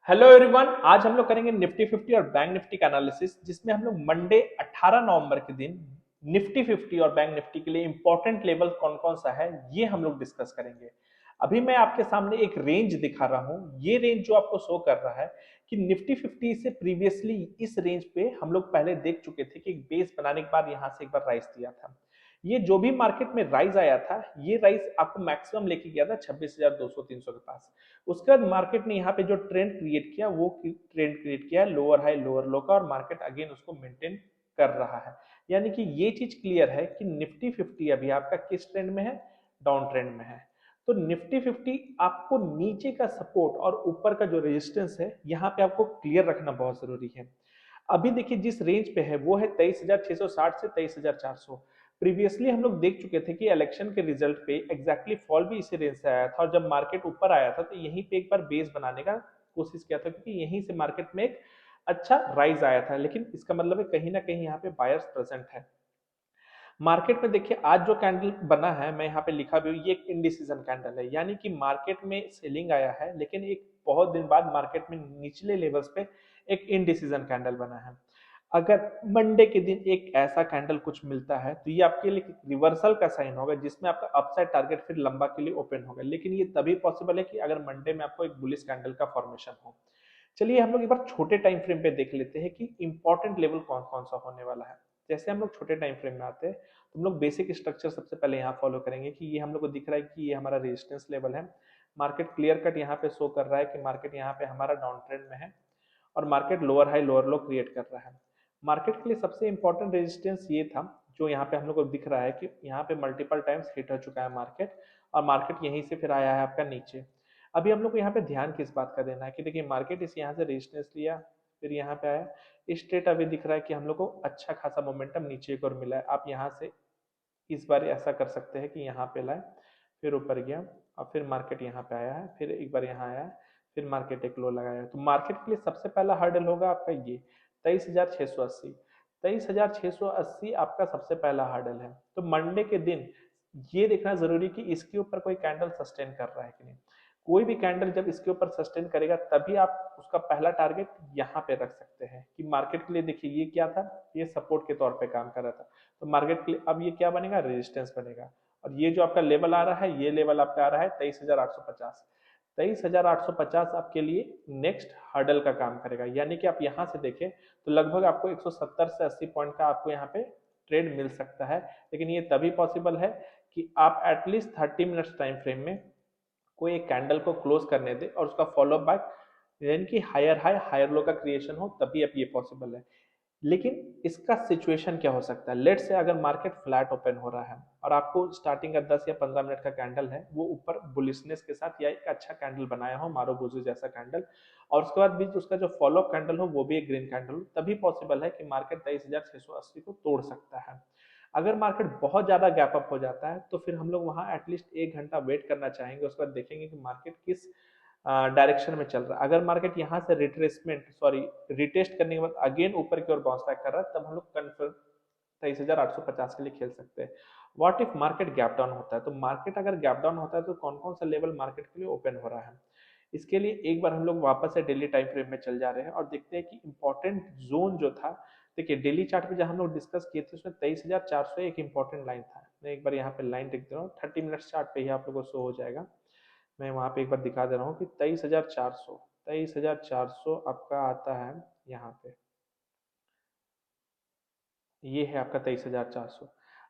Hello everyone. आज हम लोग करेंगे निफ्टी 50 और बैंक निफ्टी का एनालिसिस, जिसमें हम लोग मंडे 18 नवंबर के दिन निफ्टी 50 और बैंक निफ्टी के लिए इंपॉर्टेंट लेवल कौन कौन सा है ये हम लोग डिस्कस करेंगे। अभी मैं आपके सामने एक रेंज दिखा रहा हूं। ये रेंज जो आपको शो कर रहा है कि निफ्टी 50 से प्रीवियसली इस रेंज पे हम लोग पहले देख चुके थे कि एक बेस बनाने के बाद यहां से एक बार राइज दिया था। ये जो भी मार्केट में राइज आया था, ये राइज आपको मैक्सिमम लेके गया था 26,200-300 के पास। उसके बाद मार्केट ने यहाँ पे जो ट्रेंड क्रिएट किया वो ट्रेंड क्रिएट किया लोअर हाई लोअर लो का, और मार्केट अगेन उसको मेंटेन कर रहा है। यानी कि ये चीज क्लियर है कि निफ्टी 50 अभी आपका किस ट्रेंड में है? डाउन ट्रेंड में है। तो निफ्टी 50 आपको नीचे का सपोर्ट और ऊपर का जो रेजिस्टेंस है यहाँ पे आपको क्लियर रखना बहुत जरूरी है। अभी देखिए जिस रेंज पे है वो है 23,660 से 23,400। प्रीवियसली हम लोग देख चुके थे कि इलेक्शन के रिजल्ट पे एग्जैक्टली फॉल भी इसी रेंज से आया था, और जब मार्केट ऊपर आया था तो यहीं पे एक बार बेस बनाने का कोशिश किया था, क्योंकि यहीं से मार्केट में एक अच्छा राइज आया था। लेकिन इसका मतलब है कहीं ना कहीं यहाँ पे बायर्स प्रेजेंट है मार्केट में। देखिए आज जो कैंडल बना है, मैं यहाँ पे लिखा भी हूँ, ये एक इंडिसीजन कैंडल है। यानी कि मार्केट में सेलिंग आया है, लेकिन एक बहुत दिन बाद मार्केट में निचले लेवल्स पे एक इनडिसीजन कैंडल बना है। अगर मंडे के दिन एक ऐसा कैंडल कुछ मिलता है तो ये आपके लिए रिवर्सल का साइन होगा, जिसमें आपका अपसाइड टारगेट फिर लंबा के लिए ओपन होगा। लेकिन ये तभी पॉसिबल है कि अगर मंडे में आपको एक बुलिश कैंडल का फॉर्मेशन हो। चलिए हम लोग एक बार छोटे टाइम फ्रेम पे देख लेते हैं कि इंपॉर्टेंट लेवल कौन कौन सा होने वाला है। जैसे हम लोग छोटे टाइम फ्रेम में आते हैं तो हम लोग बेसिक स्ट्रक्चर सबसे पहले यहाँ फॉलो करेंगे कि ये हम लोग को दिख रहा है कि ये हमारा रेजिस्टेंस लेवल है। मार्केट क्लियर कट यहाँ पे शो कर रहा है कि मार्केट यहाँ पे हमारा डाउन ट्रेंड में है, और मार्केट लोअर हाई लोअर लो क्रिएट कर रहा है। मार्केट के लिए सबसे इंपॉर्टेंट रेजिस्टेंस ये था, जो यहाँ पे हम लोग को दिख रहा है कि यहाँ पे मल्टीपल टाइम्स हिट हो चुका है मार्केट, और मार्केट यहीं से फिर आया है आपका नीचे। अभी हम लोग को यहाँ पे ध्यान किस बात का देना है कि देखिए मार्केट इस यहाँ से रेजिस्टेंस लिया, फिर यहाँ पे आया, स्ट्रेट अभी दिख रहा है कि हम लोग को अच्छा खासा मोमेंटम नीचे की ओर मिला है। आप यहाँ से इस बार ऐसा कर सकते हैं कि यहाँ पे लाए, फिर ऊपर गया, और फिर मार्केट यहाँ पे आया है, फिर एक बार यहाँ आया है, फिर मार्केट एक लो लगाया है। तो मार्केट के लिए सबसे पहला हर्डल होगा आपका ये 23,680। 23,680 आपका सबसे पहला हर्डल है। तो मंडे के दिन ये देखना जरूरी कि इसके ऊपर कोई कैंडल सस्टेन कर रहा है कि नहीं। कोई भी कैंडल जब इसके ऊपर सस्टेन करेगा तभी आप उसका पहला टारगेट यहाँ पे रख सकते हैं। कि मार्केट के लिए देखिए ये क्या था, ये सपोर्ट के तौर पे काम कर रहा था। तो मार्केट के लिए अब ये क्या बनेगा, रेजिस्टेंस बनेगा। और ये जो आपका लेवल आ रहा है, ये लेवल आपका आ रहा है 23,850। 23,850 आपके लिए नेक्स्ट हर्डल का काम करेगा। यानी कि आप यहाँ से देखें तो लगभग आपको 170 से 80 पॉइंट का आपको यहाँ पे ट्रेड मिल सकता है। लेकिन ये तभी पॉसिबल है कि आप एटलीस्ट 30 मिनट्स टाइम फ्रेम में कोई एक कैंडल को क्लोज करने दे और उसका फॉलो बैक यानी कि हायर हाई हायर लो का क्रिएशन हो, तभी अब ये पॉसिबल है। लेकिन इसका सिचुएशन क्या हो सकता है? लेट से अगर मार्केट फ्लैट ओपन हो रहा है और आपको स्टार्टिंग का 10 या 15 मिनट का कैंडल है वो ऊपर बुलिशनेस के साथ या एक अच्छा कैंडल बनाया हो, मारुबुजु जैसा कैंडल, और उसके बाद बीच उसका जो फॉलो अप कैंडल हो वो भी एक ग्रीन कैंडल हो, तभी पॉसिबल है कि मार्केट 23,680 को तोड़ सकता है। अगर मार्केट बहुत ज्यादा गैप अप हो जाता है तो फिर हम लोग वहां एटलीस्ट 1 घंटा वेट करना चाहेंगे। उसके बाद देखेंगे कि मार्केट किस डायरेक्शन में चल रहा है। अगर मार्केट यहाँ से रिट्रेसमेंट सॉरी रिटेस्ट करने के बाद अगेन ऊपर की ओर बाउंस बैक कर रहा है, तब हम लोग कन्फर्म 23,850 के लिए खेल सकते हैं। What if market gap down होता है? तो मार्केट अगर गैप डाउन होता है तो कौन कौन सा लेवल मार्केट के लिए ओपन हो रहा है, इसके लिए एक बार हम लोग वापस से डेली टाइम फ्रेम में चल जा रहे हैं और देखते हैं कि इंपॉर्टेंट जोन जो था। देखिए डेली चार्ट पे जहां हम लोग डिस्कस किए थे उसमें 23,400 एक इंपॉर्टेंट लाइन था। मैं एक बार यहाँ पे लाइन लिख दे रहा हूँ, 30 मिनट्स चार्ट पे ही आप लोगों को शो हो जाएगा। मैं वहां पे एक बार दिखा दे रहा हूँ कि 23,400 आपका आता है यहाँ पे। ये है आपका 23,400।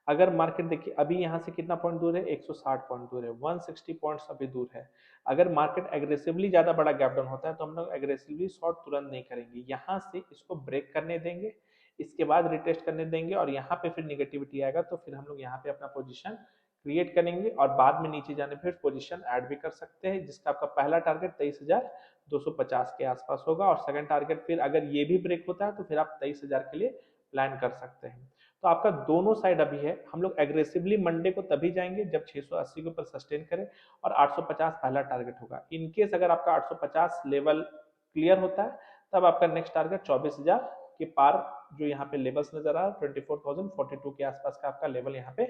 अगर मार्केट देखिए अभी यहाँ से कितना पॉइंट दूर है, 160 पॉइंट दूर है, 160 पॉइंट्स अभी दूर है। अगर मार्केट एग्रेसिवली ज्यादा बड़ा गैप डाउन होता है तो हम लोग एग्रेसिवली शॉर्ट तुरंत नहीं करेंगे, यहाँ से इसको ब्रेक करने देंगे, इसके बाद रिटेस्ट करने देंगे, और यहाँ पे फिर निगेटिविटी आएगा तो फिर हम लोग यहाँ पे अपना पोजिशन क्रिएट करेंगे, और बाद में नीचे जाने फिर पोजीशन ऐड भी कर सकते हैं, जिसका आपका पहला टारगेट 23,250 के आसपास होगा, और सेकंड टारगेट फिर अगर ये भी ब्रेक होता है तो फिर आप 23,000 के लिए प्लान कर सकते हैं। तो आपका दोनों साइड अभी है। हम लोग एग्रेसिवली मंडे को तभी जाएंगे जब 680 के ऊपर सस्टेन करें और 850 पहला टारगेट होगा। इनकेस अगर आपका 850 लेवल क्लियर होता है तब आपका नेक्स्ट टारगेट 24,000 के पार, जो यहाँ पे लेवल्स नजर आ रहा है 24,042 के आसपास का आपका लेवल यहाँ पे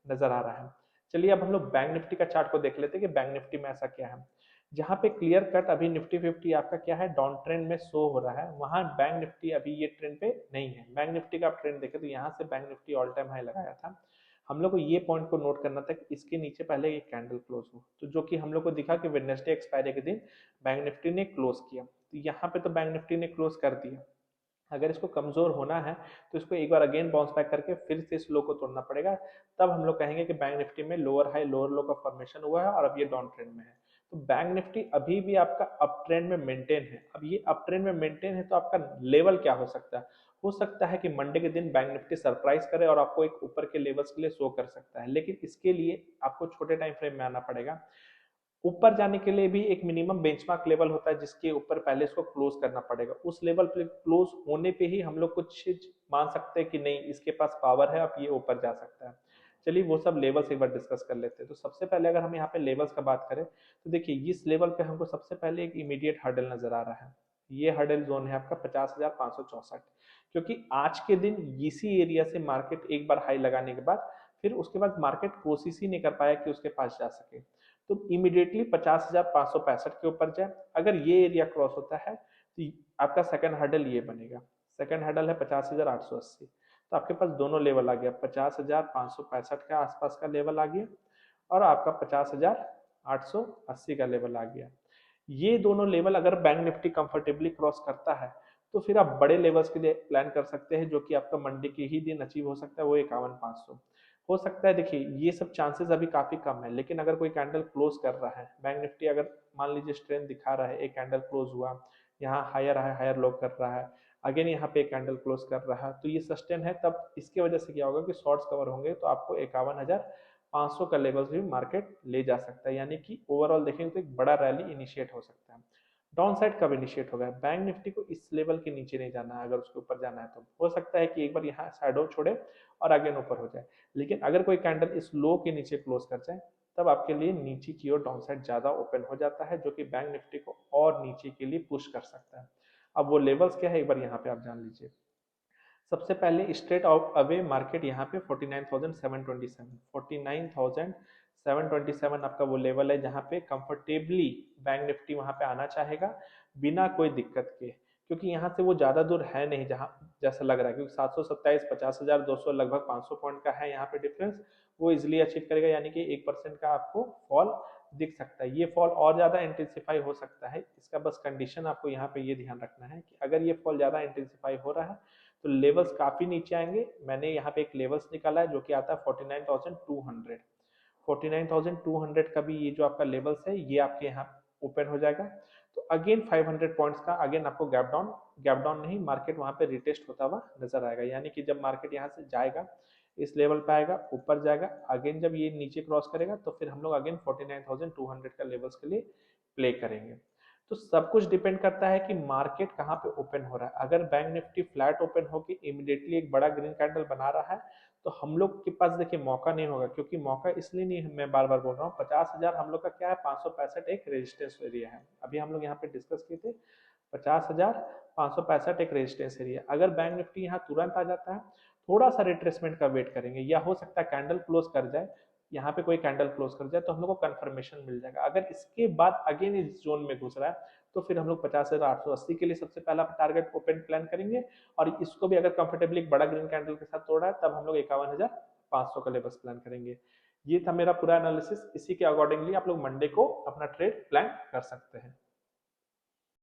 नजर आ रहा है। चलिए अब हम लोग बैंक निफ्टी का चार्ट को देख लेते हैं कि बैंक निफ्टी में ऐसा क्या है। जहाँ पे क्लियर कट अभी निफ्टी 50 आपका क्या है, डाउन ट्रेंड में शो हो रहा है, वहां बैंक निफ्टी अभी ये ट्रेंड पे नहीं है। बैंक निफ्टी का आप ट्रेंड देखें तो यहाँ से bank Nifty all time high लगाया था। हम लोग को ये पॉइंट को नोट करना था कि इसके नीचे पहले एक कैंडल क्लोज हो, तो जो कि हम लोग को दिखा कि वेडनेसडे एक्सपायरी के दिन बैंक निफ्टी ने क्लोज किया, तो यहाँ पे तो बैंक निफ्टी ने क्लोज कर दिया। अगर इसको कमजोर होना है तो इसको एक बार अगेन बाउंस बैक करके फिर से इस लो को तोड़ना पड़ेगा, तब हम लोग कहेंगे कि बैंक निफ्टी में लोअर हाई लोअर लो का फॉर्मेशन हुआ है और अब ये डाउन ट्रेंड में है। तो बैंक निफ्टी अभी भी आपका अप ट्रेंड में मेंटेन है। अब ये अप ट्रेंड में मेंटेन है तो आपका लेवल क्या हो सकता है, हो सकता है कि मंडे के दिन बैंक निफ्टी सरप्राइज करे और आपको एक ऊपर के लेवल्स के लिए शो कर सकता है, लेकिन इसके लिए आपको छोटे टाइम फ्रेम में आना पड़ेगा। ऊपर जाने के लिए भी एक मिनिमम बेंचमार्क लेवल होता है जिसके ऊपर पहले इसको क्लोज करना पड़ेगा। उस लेवल पे क्लोज होने पे ही हम लोग कुछ चीज मान सकते हैं कि नहीं इसके पास पावर है, अब ये ऊपर जा सकता है। चलिए वो सब लेवल्स एक बार डिस्कस कर लेते हैं। तो सबसे पहले अगर हम यहाँ पे लेवल्स का बात करें तो देखिए इस लेवल पे हमको सबसे पहले एक इमीडिएट हर्डल नजर आ रहा है। ये हर्डल जोन है आपका 50,564, क्योंकि आज के दिन इसी एरिया से मार्केट एक बार हाई लगाने के बाद फिर उसके बाद मार्केट कोशिश ही नहीं कर पाया कि उसके पास जा सके, तो इमीडिएटली 50,565 के ऊपर जाए। अगर ये एरिया क्रॉस होता है तो आपका सेकंड हर्डल ये बनेगा, सेकंड हर्डल है 50,880। तो आपके पास दोनों लेवल आ गया, 50,565 के आसपास का लेवल आ गया और आपका 50,880 का लेवल आ गया। ये दोनों लेवल अगर बैंक निफ्टी कंफर्टेबली क्रॉस करता है तो फिर आप बड़े लेवल्स के लिए प्लान कर सकते हैं, जो कि आपका मंडे के ही दिन अचीव हो सकता है, वो 51,500 हो सकता है। देखिए ये सब चांसेस अभी काफी कम है, लेकिन अगर कोई कैंडल क्लोज कर रहा है बैंक निफ्टी, अगर मान लीजिए स्ट्रेंथ दिखा रहा है, एक कैंडल क्लोज हुआ यहाँ हायर है, हायर लो कर रहा है, अगेन यहाँ पे एक कैंडल क्लोज कर रहा है, तो ये सस्टेन है, तब इसके वजह से क्या होगा कि शॉर्ट्स कवर होंगे तो आपको 51,500 का लेवल भी मार्केट ले जा सकता है। यानी कि ओवरऑल देखेंगे तो एक बड़ा रैली इनिशिएट हो सकता है। डाउन साइड कब इनिशिएट होगा, बैंक निफ्टी को इस लेवल के नीचे नहीं जाना है, अगर उसके ऊपर जाना है तो हो सकता है कि एक बार यहाँ साइड छोड़े और अगेन ऊपर हो जाए। लेकिन अगर कोई कैंडल इस लो के नीचे क्लोज कर जाए तब आपके लिए नीचे की ओर डाउन साइड ज्यादा ओपन हो जाता है, जो कि बैंक निफ्टी को और नीचे के लिए पुश कर सकता है। अब वो लेवल्स क्या है एक बार यहाँ पे आप जान लीजिए। सबसे पहले स्ट्रेट आउट अवे मार्केट यहाँ पे 49,727, 49,727 आपका वो लेवल है जहाँ पे कंफर्टेबली बैंक निफ्टी वहां पे आना चाहेगा बिना कोई दिक्कत के, क्योंकि यहाँ से वो ज्यादा दूर है नहीं जहाँ जैसा लग रहा है, क्योंकि 727 50,200 लगभग 500 पॉइंट का है यहाँ पे डिफरेंस, वो इजिली अचीव करेगा। यानी कि 1% का आपको फॉल दिख सकता है। ये फॉल और ज्यादा इंटेंसिफाई हो सकता है, इसका बस कंडीशन आपको यहाँ पे ये ध्यान रखना है कि अगर ये फॉल ज्यादा इंटेंसिफाई हो रहा है तो लेवल्स काफी नीचे आएंगे। मैंने यहाँ पे एक लेवल्स निकाला है जो कि आता है 49,200, 49,200 का भी ये जो आपका लेवल्स है ये आपके यहाँ ओपन हो जाएगा। तो अगेन 500 पॉइंट्स का अगेन आपको गैप डाउन नहीं, मार्केट वहां पे रिटेस्ट होता हुआ नजर आएगा। यानी कि जब मार्केट यहाँ से जाएगा इस लेवल पे आएगा ऊपर जाएगा, अगेन जब ये नीचे क्रॉस करेगा तो फिर हम लोग अगेन 49,200 का लेवल्स के लिए प्ले करेंगे। तो सब कुछ डिपेंड करता है कि मार्केट कहाँ पे ओपन हो रहा है। अगर बैंक निफ्टी फ्लैट ओपन होकर इमीडिएटली एक बड़ा ग्रीन कैंडल बना रहा है तो हम लोग के पास देखिए मौका नहीं होगा, क्योंकि मौका इसलिए नहीं है, मैं बार बार बोल रहा हूँ 50,000 हम लोग का क्या है, 565 एक रेजिस्टेंस एरिया है। अभी हम लोग यहाँ पे डिस्कस किए थे 50,565 एक रेजिस्टेंस एरिया। अगर बैंक निफ्टी यहाँ तुरंत आ जाता है, थोड़ा सा रिट्रेसमेंट का वेट करेंगे या हो सकता है कैंडल क्लोज कर जाए, यहाँ पे कोई कैंडल क्लोज कर जाए तो हम लोग को कंफर्मेशन मिल जाएगा। अगर इसके बाद अगेन इस जोन में घुस रहा है तो फिर हम लोग 50,880 के लिए सबसे पहला टारगेट ओपन प्लान करेंगे, और इसको भी अगर कंफर्टेबली एक बड़ा ग्रीन कैंडल के साथ तोड़ा है तब हम लोग 51,500 का लेवल्स प्लान करेंगे। ये था मेरा पूरा एनालिसिस, इसी के अकॉर्डिंगली आप लोग मंडे को अपना ट्रेड प्लान कर सकते हैं।